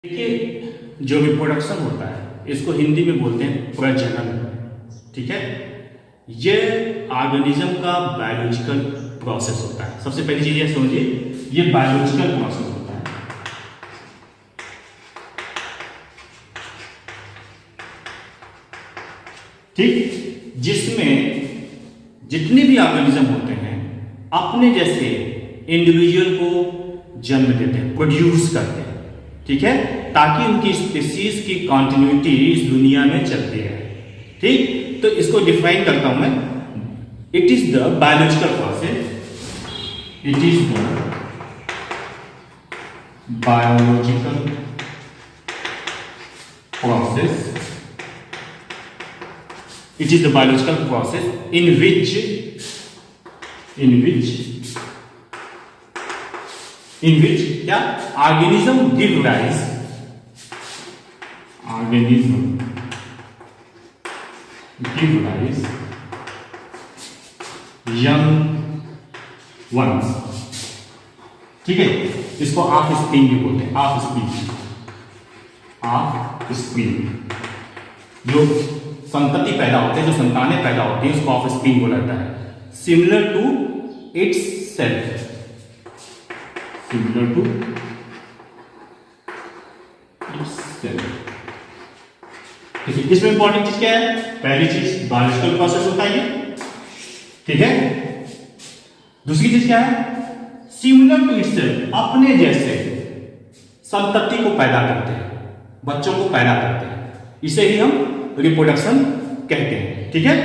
देखिए, जो रिप्रोडक्शन होता है इसको हिंदी में बोलते हैं प्रजनन। ठीक है, ये ऑर्गेनिज्म का बायोलॉजिकल प्रोसेस होता है। सबसे पहली चीज ये समझिए, ये बायोलॉजिकल प्रोसेस होता है। ठीक, जिसमें जितने भी ऑर्गेनिज्म होते हैं अपने जैसे इंडिविजुअल को जन्म देते हैं, प्रोड्यूस करते हैं। ठीक है, ताकि उनकी स्पीसीज की कंटिन्यूटी इस दुनिया में चलती रहे। ठीक, तो इसको डिफाइन करता हूं मैं। It is the biological process, it is the biological process, it is the biological process in which क्या organism give rise young ones। ठीक है, इसको ऑफ स्प्रिंग भी बोलते हैं। ऑफ स्प्रिंग जो संतति पैदा होते हैं, जो संतानें पैदा होती हैं, उसको ऑफ स्प्रिंग बोला जाता है। सिमिलर टू इट्स सेल्फ, ठीक है। इसमें इंपॉर्टेंट चीज क्या है? पहली चीज बायोलॉजिकल प्रोसेस होता है ये। ठीक है, दूसरी चीज क्या है? सिमिलर टू इट्स सेल्फ, अपने जैसे संतति को पैदा करते हैं, बच्चों को पैदा करते हैं। इसे ही हम रिप्रोडक्शन कहते हैं। ठीक है,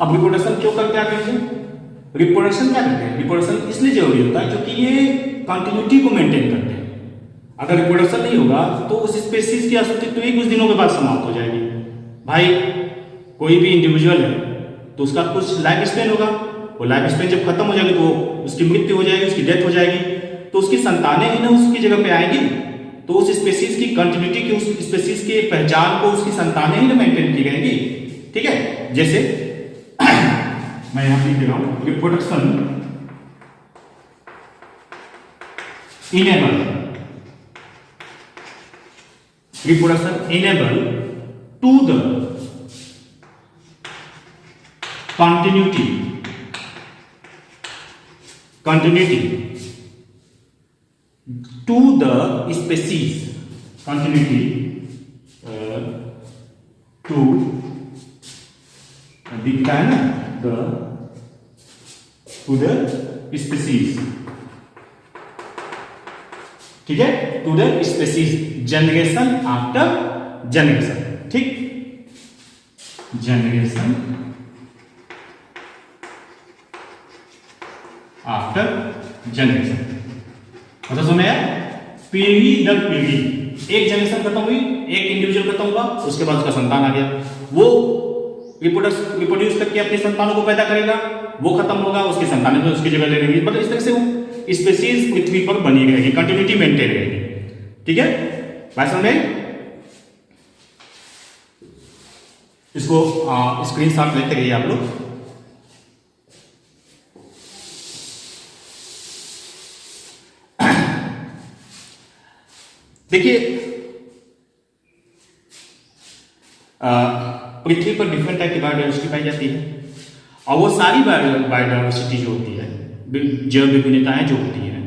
अब रिप्रोडक्शन क्यों करते हैं? रिप्रोडक्शन क्या करते हैं? रिप्रोडक्शन इसलिए जरूरी होता है क्योंकि ये कंटिन्यूटी को मेंटेन करते हैं। अगर रिप्रोडक्शन नहीं होगा तो उस स्पीशीज की अस्तित्व ही कुछ दिनों के बाद समाप्त हो जाएगी। भाई, कोई भी इंडिविजुअल है तो उसका कुछ लाइफ स्पेन होगा, वो लाइफ स्पेन जब खत्म हो जाएगी तो उसकी मृत्यु हो जाएगी, उसकी डेथ हो जाएगी, तो उसकी संतानें ही ना उसकी जगह पे आएंगी। तो उस स्पीशीज की कंटिन्यूटी की, उस स्पीशीज की पहचान को उसकी संतानें ही ना मेंटेन की जाएंगी। ठीक है, जैसे मैं यहां लिख रहा हूं, reproduction enable to the continuity to the species, continuity to दिखता है ना, to the species। ठीक है, to the species, generation after generation. ठीक, जनरेशन आफ्टर जनरेशन, मतलब सुने, पीढ़ी दर पीढ़ी, एक जनरेशन खत्म हुई, एक इंडिविजुअल खत्म हुआ, उसके बाद उसका संतान आ गया, वो रिप्रोड्यूस करके अपनी संतानों को पैदा करेगा, वो खत्म होगा, उसकी संतानें भी उसकी जगह ले लेंगी। मतलब इस तरह से वो स्पीशीज पृथ्वी पर बनी रहेगी, कंटिन्यूटी मेंटेन रहेगी। ठीक है, बात समझ में? इसको स्क्रीनशॉट लेते रहिए आप लोग। देखिए, पृथ्वी पर डिफरेंट टाइप की बायोडाइवर्सिटी पाई जाती है, और वो सारी बायोडाइवर्सिटी जो होती है, जैव विभिन्नताएं जो होती हैं,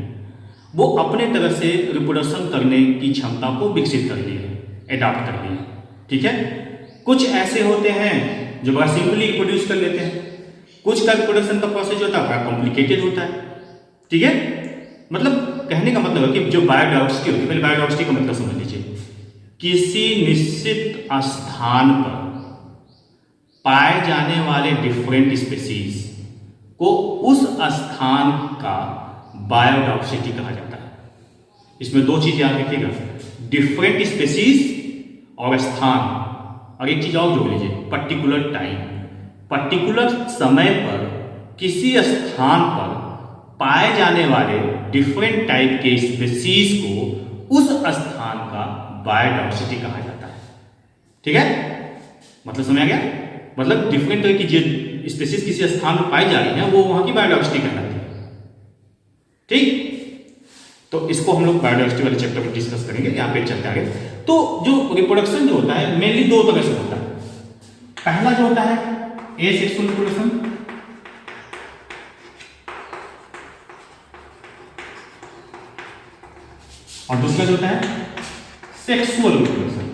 वो अपने तरह से रिप्रोडक्शन करने की क्षमता को विकसित कर ली है, एडॉप्ट कर ली है। ठीक है, कुछ ऐसे होते हैं जो बड़ा सिंपली रिप्रोड्यूस कर लेते हैं, कुछ का रिप्रोडक्शन का प्रोसेस जो होता है बड़ा कॉम्प्लिकेटेड होता है। ठीक है, मतलब कहने का मतलब है कि जो बायोडाइवर्सिटी होती है, पहले बायोडाइवर्सिटी का मतलब समझ लीजिए, किसी निश्चित स्थान पर पाए जाने वाले डिफरेंट स्पीशीज को उस स्थान का बायोडाइवर्सिटी कहा जाता है। इसमें दो चीज याद रखिएगा, डिफरेंट स्पीशीज और स्थान, और एक चीज और जोड़ लीजिए, पर्टिकुलर टाइम। पर्टिकुलर समय पर किसी स्थान पर पाए जाने वाले डिफरेंट टाइप के स्पीशीज को उस स्थान का बायोडाइवर्सिटी कहा जाता है। ठीक है, मतलब समझ आ गया? मतलब डिफरेंट तरह की जो स्पीशीज किसी स्थान पर पाई जा रही है वो वहां की बायोडाइवर्सिटी कहलाती है। ठीक, तो इसको हम लोग बायोडाइवर्सिटी वाले चैप्टर में डिस्कस करेंगे, यहाँ पे चलते आगे। तो जो रिप्रोडक्शन जो होता है मेनली दो तरह से होता है। पहला जो होता है एसेक्सुअल रिप्रोडक्शन, और दूसरा जो होता है सेक्सुअल रिप्रोडक्शन।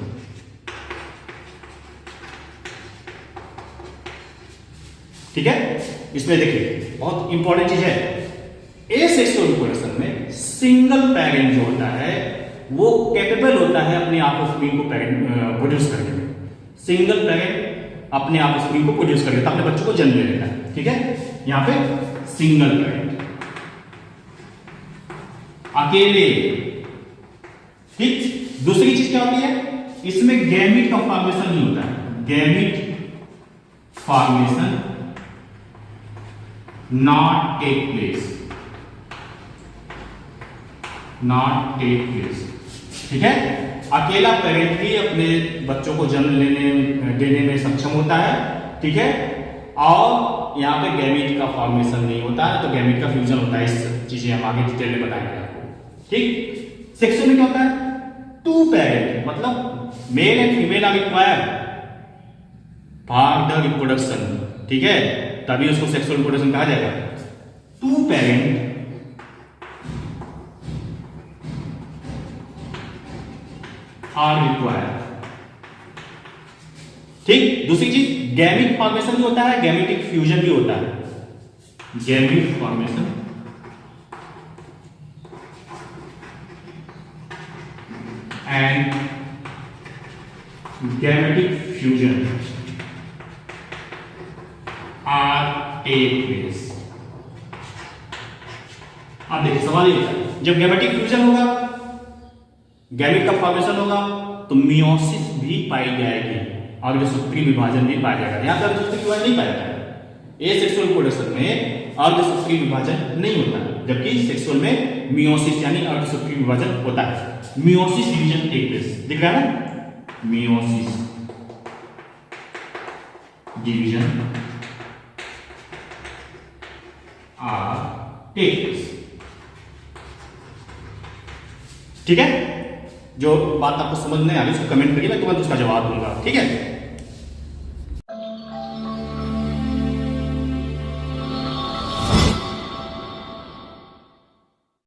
ठीक है, इसमें देखिए बहुत इंपॉर्टेंट चीज है, एसेक्सुअल रिप्रोडक्शन में सिंगल पेरेंट जो होता है वो कैपेबल होता है अपने आप ऑफस्प्रिंग को प्रोड्यूस करने में। सिंगल पेरेंट अपने आप ऑफस्प्रिंग को प्रोड्यूस कर लेता है, अपने बच्चों को जन्म ले लेता है। ठीक है, यहां पे सिंगल पेरेंट अकेले। ठीक, दूसरी चीज क्या होती है, इसमें गैमीट का फॉर्मेशन नहीं होता है, gamete formation not take place, not take place. ठीक है, अकेला पेरेंट ही अपने बच्चों को जन्म देने में सक्षम होता है। ठीक है, और यहां पे गैमीट का फॉर्मेशन नहीं होता है, तो गैमीट का फ्यूजन होता है। इस चीजें हम आगे डिटेल में बताएंगे आपको। ठीक, सेक्सुअल में क्या होता है, टू पेरेंट, मतलब male and female are required for the reproduction. ठीक है, तभी उसको सेक्सुअल रिप्रोडक्शन कहा जाएगा। Two parent are required. ठीक, दूसरी चीज गैमीट फॉर्मेशन भी होता है, गैमेटिक फ्यूजन भी होता है। Gamete formation and gametic fusion are take place. अब देखिए सवाल ये है, जब गैमेटिक फ्यूजन होगा, गैमेट का फॉर्मेशन होगा, तो मियोसिस भी पाई जाएगी और अर्धसूत्री विभाजन भी पाया जाएगा। यहां पर अर्धसूत्री विभाजन नहीं पाया जाता है। एसेक्सुअल रिप्रोडक्शन में अर्धसूत्री विभाजन नहीं होता है, जबकि सेक्सुअल में मियोसिस यानी अर्धसूत्री विभाजन होता है। मियोसिस डिवीजन टेक प्लेस, दिख रहा है ना, meiosis division are take place. ठीक है, जो बात आपको समझ नहीं आ रही उसको कमेंट करिए, मैं तुरंत उसका जवाब दूंगा। ठीक है।